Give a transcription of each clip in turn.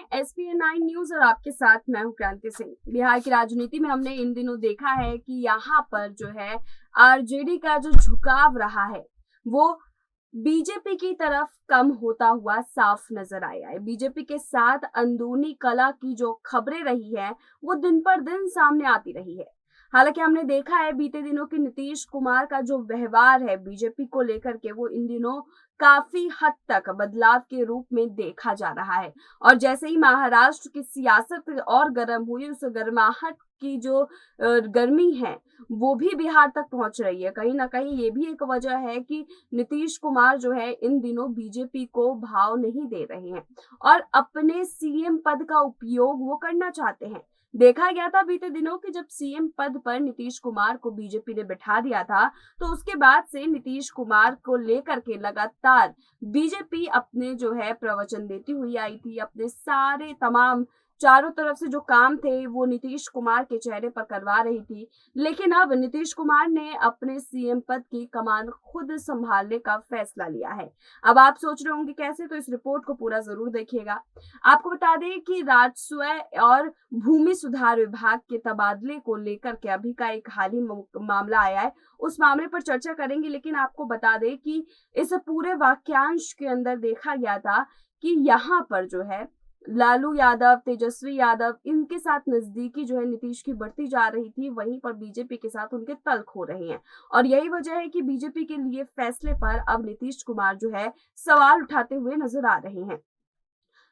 हैं SPN9 news और आपके साथ मैं हूं क्रांति सिंह। बिहार की राजनीति में हमने इन दिनों देखा है कि यहाँ पर जो है आरजेडी का जो झुकाव रहा है वो बीजेपी की तरफ कम होता हुआ साफ नजर आया है। बीजेपी के साथ अंदरूनी कलह की जो खबरें रही है वो दिन पर दिन सामने आती रही है। हालांकि हमने देखा है बीते दिनों के नीतीश कुमार का जो व्यवहार है बीजेपी को लेकर के वो इन दिनों काफी हद तक बदलाव के रूप में देखा जा रहा है। और जैसे ही महाराष्ट्र की सियासत और गर्म हुई, उस गर्माहट की जो गर्मी है वो भी बिहार तक पहुंच रही है। कहीं ना कहीं ये भी एक वजह है कि नीतीश कुमार जो है इन दिनों बीजेपी को भाव नहीं दे रहे हैं और अपने सीएम पद का उपयोग वो करना चाहते हैं। देखा गया था बीते दिनों कि जब सीएम पद पर नीतीश कुमार को बीजेपी ने बिठा दिया था तो उसके बाद से नीतीश कुमार को लेकर के लगातार बीजेपी अपने जो है प्रवचन देती हुई आई थी। अपने सारे तमाम चारों तरफ से जो काम थे वो नीतीश कुमार के चेहरे पर करवा रही थी। लेकिन अब नीतीश कुमार ने अपने सीएम पद की कमान खुद संभालने का फैसला लिया है। अब आप सोच रहे होंगे कैसे, तो इस रिपोर्ट को पूरा जरूर देखिएगा। आपको बता दें कि राजस्व और भूमि सुधार विभाग के तबादले को लेकर के अभी का एक हाल ही मामला आया है, उस मामले पर चर्चा करेंगे। लेकिन आपको बता दें कि इस पूरे वाक्यांश के अंदर देखा गया था कि यहाँ पर जो है लालू यादव, तेजस्वी यादव, इनके साथ नजदीकी जो है नीतीश की बढ़ती जा रही थी, वहीं पर बीजेपी के साथ उनके तल्ख हो रहे हैं। और यही वजह है कि बीजेपी के लिए फैसले पर अब नीतीश कुमार जो है सवाल उठाते हुए नजर आ रहे हैं।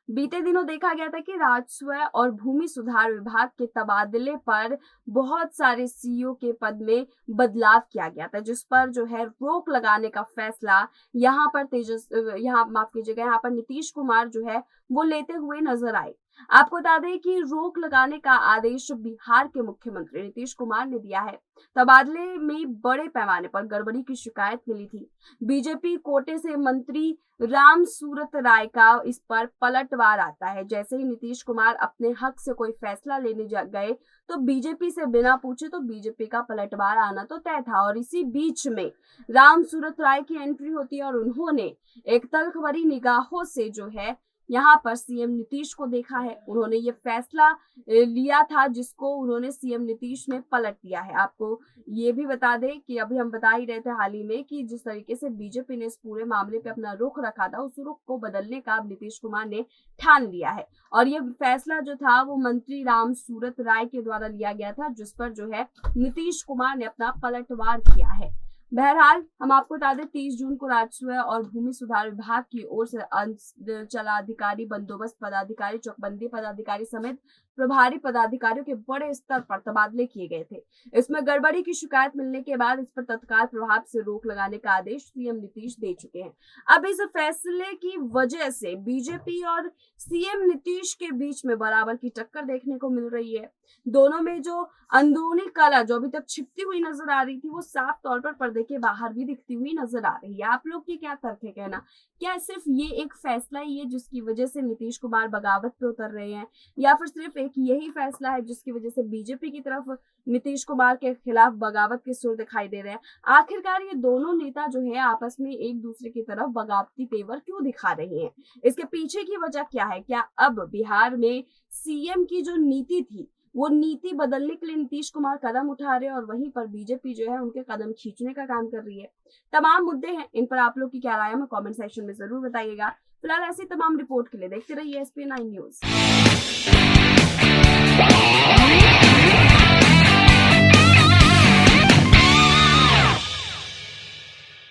बीते दिनों देखा गया था कि राजस्व और भूमि सुधार विभाग के तबादले पर बहुत सारे सीईओ के पद में बदलाव किया गया था, जिस पर जो है रोक लगाने का फैसला यहाँ पर नीतीश कुमार जो है वो लेते हुए नजर आए। आपको बता दें कि रोक लगाने का आदेश बिहार के मुख्यमंत्री नीतीश कुमार ने दिया है। तबादले में बड़े पैमाने पर गड़बड़ी की शिकायत मिली थी। बीजेपी कोटे से मंत्री राम सूरत राय का इस पर पलटवार आता है। जैसे ही नीतीश कुमार अपने हक से कोई फैसला लेने गए तो बीजेपी से बिना पूछे तो बीजेपी का पलटवार आना तो तय था। और इसी बीच में राम सूरत राय की एंट्री होती है और उन्होंने एक तल्ख भरी निगाहों से जो है यहाँ पर सीएम नीतीश को देखा है। उन्होंने ये फैसला लिया था जिसको उन्होंने सीएम नीतीश ने पलट दिया है। आपको ये भी बता दें कि अभी हम बता ही रहे थे हाल ही में कि जिस तरीके से बीजेपी ने इस पूरे मामले पे अपना रुख रखा था, उस रुख को बदलने का अब नीतीश कुमार ने ठान लिया है। और ये फैसला जो था वो मंत्री राम सूरत राय के द्वारा लिया गया था, जिस पर जो है नीतीश कुमार ने अपना पलटवार किया है। बहरहाल हम आपको बता दें 30 जून को राजस्व और भूमि सुधार विभाग की ओर से अंचलाधिकारी, बंदोबस्त पदाधिकारी, चौकबंदी पदाधिकारी समेत प्रभारी पदाधिकारियों के बड़े स्तर पर तबादले किए गए थे। इसमें गड़बड़ी की शिकायत मिलने के बाद इस पर तत्काल प्रभाव से रोक लगाने का आदेश सीएम नीतीश दे चुके हैं। अब इस फैसले की वजह से बीजेपी और सीएम नीतीश के बीच में बराबर की टक्कर देखने को मिल रही है। दोनों में जो अंदरूनी कलह जो अभी तक छिपती हुई नजर आ रही थी वो साफ तौर पर पर्दे के बाहर भी दिखती हुई नजर आ रही है। आप लोग की क्या तर्क है कहना, क्या सिर्फ ये एक फैसला ही है जिसकी वजह से नीतीश कुमार बगावत पे उतर रहे हैं, या फिर सिर्फ एक यही फैसला है जिसकी वजह से बीजेपी की तरफ नीतीश कुमार के खिलाफ बगावत के सुर दिखाई दे रहे हैं? आखिरकार ये दोनों नेता जो है आपस में एक दूसरे की तरफ बगावती तेवर क्यों दिखा रहे हैं? इसके पीछे की वजह क्या है? क्या अब बिहार में सीएम की जो नीति थी वो नीति बदलने के लिए नीतीश कुमार कदम उठा रहे हैं और वहीं पर बीजेपी जो है उनके कदम खींचने का काम कर रही है? तमाम मुद्दे हैं, इन पर आप लोग की क्या राय है हमें कमेंट सेक्शन में जरूर बताइएगा। फिलहाल ऐसी तमाम रिपोर्ट के लिए देखते रहिए SPN9 न्यूज।